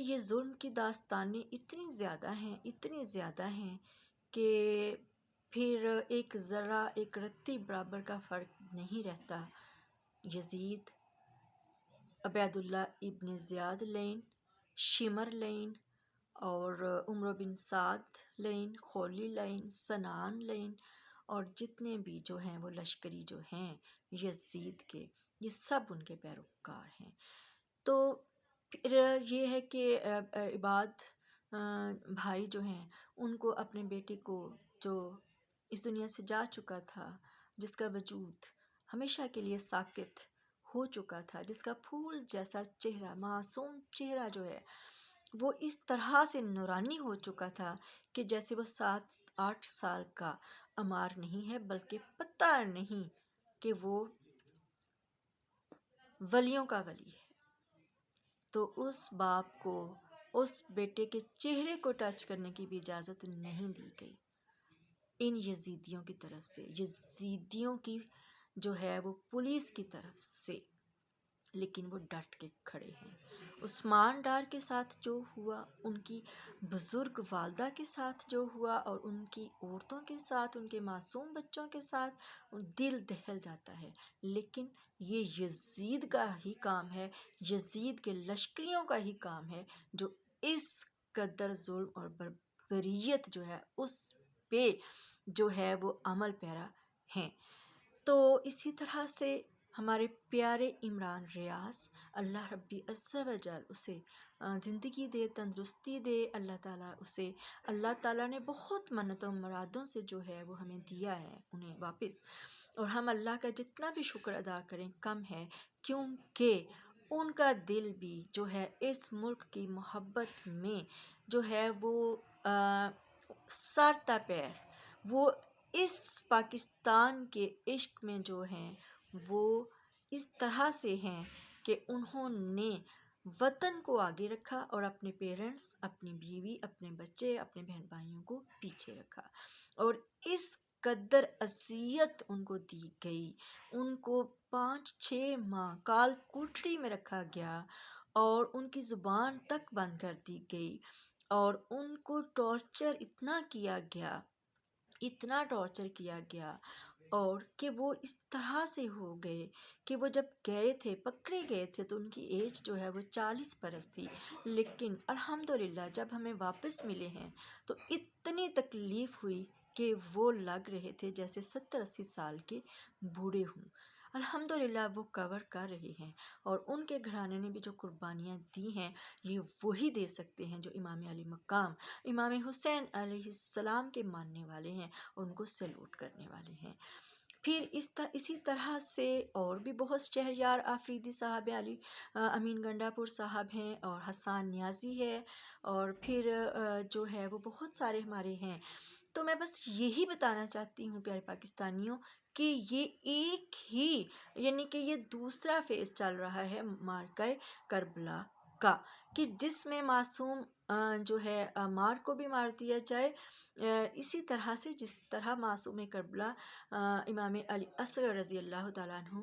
یہ ظلم کی داستانیں اتنی زیادہ ہیں کہ پھر ایک ذرہ ایک رتی برابر کا فرق نہیں رہتا۔ یزید، عبید اللہ ابن زیاد لین، شمر لین اور عمرو بن سعد لین، خولی لین، سنان لین اور جتنے بھی جو ہیں وہ لشکری جو ہیں یزید کے، یہ سب ان کے پیروکار ہیں۔ تو پھر یہ ہے کہ عباد بھائی جو ہیں ان کو اپنے بیٹے کو جو اس دنیا سے جا چکا تھا، جس کا وجود ہمیشہ کے لیے ساکت ہو چکا تھا، جس کا پھول جیسا چہرہ، معصوم چہرہ جو ہے وہ اس طرح سے نورانی ہو چکا تھا کہ جیسے وہ 7-8 سال کا عمار نہیں ہے، بلکہ پتہ نہیں کہ وہ ولیوں کا ولی ہے۔ تو اس باپ کو اس بیٹے کے چہرے کو ٹچ کرنے کی بھی اجازت نہیں دی گئی ان یزیدیوں کی طرف سے، یزیدیوں کی جو ہے وہ پولیس کی طرف سے، لیکن وہ ڈٹ کے کھڑے ہیں۔ عثمان ڈار کے ساتھ جو ہوا، ان کی بزرگ والدہ کے ساتھ جو ہوا اور ان کی عورتوں کے ساتھ، ان کے معصوم بچوں کے ساتھ، دل دہل جاتا ہے۔ لیکن یہ یزید کا ہی کام ہے، یزید کے لشکریوں کا ہی کام ہے جو اس قدر ظلم اور بربریت جو ہے اس پہ جو ہے وہ عمل پیرا ہیں۔ تو اسی طرح سے ہمارے پیارے عمران ریاض، اللہ ربی عز و جل اسے زندگی دے، تندرستی دے، اللہ تعالیٰ نے بہت منتوں مرادوں سے جو ہے وہ ہمیں دیا ہے انہیں واپس، اور ہم اللہ کا جتنا بھی شکر ادا کریں کم ہے، کیونکہ ان کا دل بھی جو ہے اس ملک کی محبت میں جو ہے وہ سر تا پیر، وہ اس پاکستان کے عشق میں جو ہیں وہ اس طرح سے ہیں کہ انہوں نے وطن کو آگے رکھا اور اپنے پیرنٹس، اپنی بیوی، اپنے بچے، اپنے بہن بھائیوں کو پیچھے رکھا، اور اس قدر اذیت ان کو دی گئی، ان کو 5-6 ماہ کال کوٹڑی میں رکھا گیا اور ان کی زبان تک بند کر دی گئی، اور ان کو ٹارچر اتنا کیا گیا، اتنا ٹارچر کیا گیا، اور کہ وہ اس طرح سے ہو گئے کہ وہ جب گئے تھے، پکڑے گئے تھے تو ان کی ایج جو ہے وہ 40 برس تھی، لیکن الحمدللہ جب ہمیں واپس ملے ہیں تو اتنی تکلیف ہوئی کہ وہ لگ رہے تھے جیسے 70-80 سال کے بوڑھے ہوں۔ الحمدللہ وہ کور کر رہے ہیں، اور ان کے گھرانے نے بھی جو قربانیاں دی ہیں یہ وہی دے سکتے ہیں جو امام علی مقام، امام حسین علیہ السلام کے ماننے والے ہیں اور ان کو سیلوٹ کرنے والے ہیں۔ پھر اسی طرح سے اور بھی بہت شہریار آفریدی صاحب ہیں، علی امین گنڈا پور صاحب ہیں، اور حسان نیازی ہے، اور پھر جو ہے وہ بہت سارے ہمارے ہیں۔ تو میں بس یہی بتانا چاہتی ہوں پیارے پاکستانیوں کہ یہ ایک ہی، یعنی کہ یہ دوسرا فیز چل رہا ہے معرکہ کربلا کا، کہ جس میں معصوم جو ہے عمار کو بھی مار دیا جائے، اسی طرح سے جس طرح معصوم کربلا امام علی اصغر رضی اللہ تعالیٰ عنہ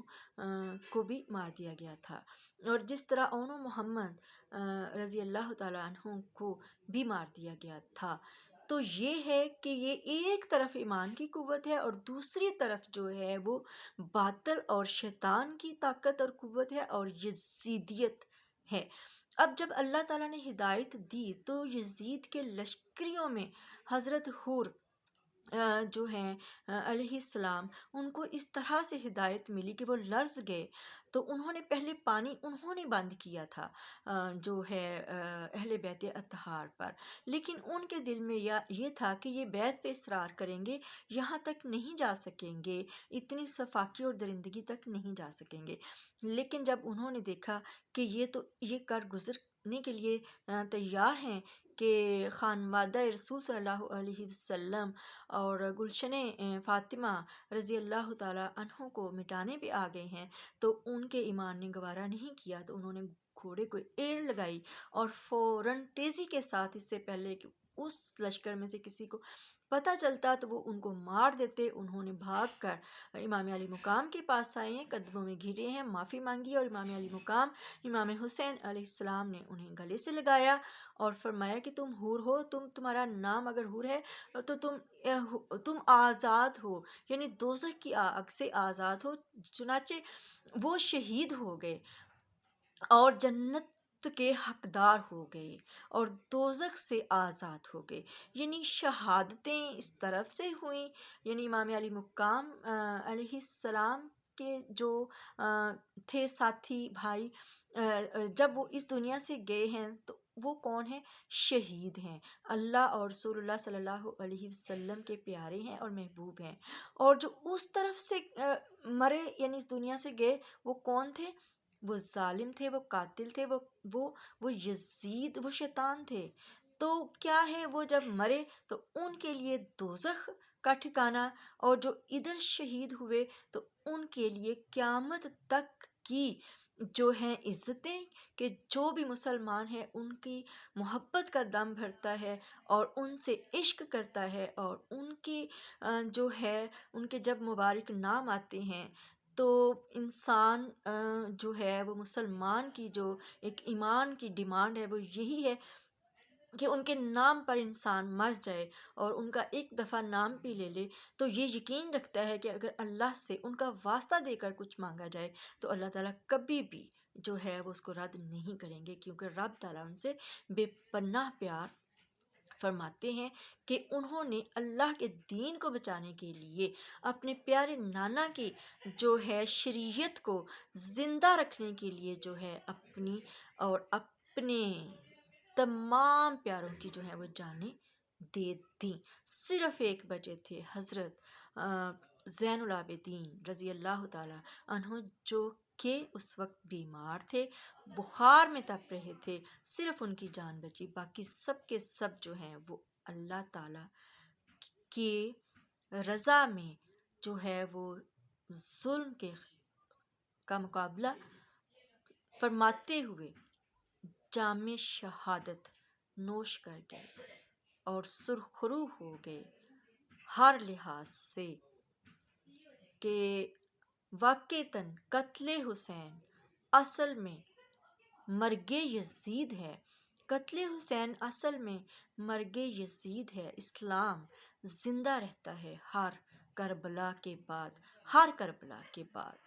کو بھی مار دیا گیا تھا، اور جس طرح اون محمد رضی اللہ تعالیٰ عنہ کو بھی مار دیا گیا تھا۔ تو یہ ہے کہ یہ ایک طرف ایمان کی قوت ہے اور دوسری طرف جو ہے وہ باطل اور شیطان کی طاقت اور قوت ہے اور یزیدیت ہے۔ اب جب اللہ تعالیٰ نے ہدایت دی تو یزید کے لشکریوں میں حضرت حور جو ہیں علیہ السلام، ان کو اس طرح سے ہدایت ملی کہ وہ لرز گئے، تو انہوں نے پہلے پانی انہوں نے بند کیا تھا جو ہے اہل بیت اطہار پر، لیکن ان کے دل میں یہ تھا کہ یہ بیت پہ اصرار کریں گے، یہاں تک نہیں جا سکیں گے، اتنی صفاکی اور درندگی تک نہیں جا سکیں گے۔ لیکن جب انہوں نے دیکھا کہ یہ کر گزرنے کے لیے تیار ہیں، کہ خانوادہ رسول صلی اللہ علیہ وسلم اور گلشن فاطمہ رضی اللہ تعالی عنہ کو مٹانے پہ آ گئے ہیں، تو ان کے ایمان نے گوارا نہیں کیا، تو انہوں نے گھوڑے کو ایڑ لگائی اور فوراً تیزی کے ساتھ، اس سے پہلے کہ اس لشکر میں سے کسی کو پتہ چلتا تو وہ ان کو مار دیتے، انہوں نے بھاگ کر امام علی مقام کے پاس آئے ہیں، قدموں میں گھرے ہیں، معافی مانگی، اور امام علی مقام امام حسین علیہ السلام نے انہیں گلے سے لگایا اور فرمایا کہ تم حور ہو، تمہارا نام اگر حور ہے تو تم آزاد ہو، یعنی دوزخ کی آگ سے آزاد ہو۔ چنانچہ وہ شہید ہو گئے اور جنت کے حقدار ہو گئے اور دوزخ سے آزاد ہو گئے، یعنی شہادتیں اس طرف سے ہوئیں۔ یعنی امام علی مقام علیہ السلام کے جو تھے ساتھی بھائی، جب وہ اس دنیا سے گئے ہیں تو وہ کون ہیں؟ شہید ہیں، اللہ اور رسول اللہ صلی اللہ علیہ وسلم کے پیارے ہیں اور محبوب ہیں۔ اور جو اس طرف سے مرے یعنی اس دنیا سے گئے، وہ کون تھے؟ وہ ظالم تھے، وہ قاتل تھے، وہ یزید، وہ شیطان تھے۔ تو کیا ہے، وہ جب مرے تو ان کے لیے دوزخ کا ٹھکانہ، اور جو ادھر شہید ہوئے تو ان کے لیے قیامت تک کی جو ہیں عزتیں، کہ جو بھی مسلمان ہے ان کی محبت کا دم بھرتا ہے اور ان سے عشق کرتا ہے، اور ان کی جو ہے ان کے جب مبارک نام آتے ہیں تو انسان جو ہے وہ مسلمان کی جو ایک ایمان کی ڈیمانڈ ہے وہ یہی ہے کہ ان کے نام پر انسان مر جائے اور ان کا ایک دفعہ نام بھی لے لے، تو یہ یقین رکھتا ہے کہ اگر اللہ سے ان کا واسطہ دے کر کچھ مانگا جائے تو اللہ تعالیٰ کبھی بھی جو ہے وہ اس کو رد نہیں کریں گے، کیونکہ رب تعالیٰ ان سے بے پناہ پیار فرماتے ہیں کہ انہوں نے اللہ کے دین کو بچانے کے لیے اپنے پیارے نانا کی جو ہے شریعت کو زندہ رکھنے کے لیے جو ہے اپنی اور اپنے تمام پیاروں کی جو ہے وہ جانیں دے دیں۔ صرف ایک بچے تھے، حضرت زین العابدین رضی اللہ تعالی عنہ، جو کہ اس وقت بیمار تھے، بخار میں تپ رہے تھے، صرف ان کی جان بچی، باقی سب کے سب جو ہیں وہ اللہ تعالی کی رضا میں جو ہے وہ ظلم کا مقابلہ فرماتے ہوئے جام شہادت نوش کر گئے اور سرخرو ہو گئے ہر لحاظ سے، کہ واقعتاً قتل حسین اصل میں مرگ یزید ہے، قتل حسین اصل میں مرگ یزید ہے۔ اسلام زندہ رہتا ہے ہر کربلا کے بعد، ہر کربلا کے بعد۔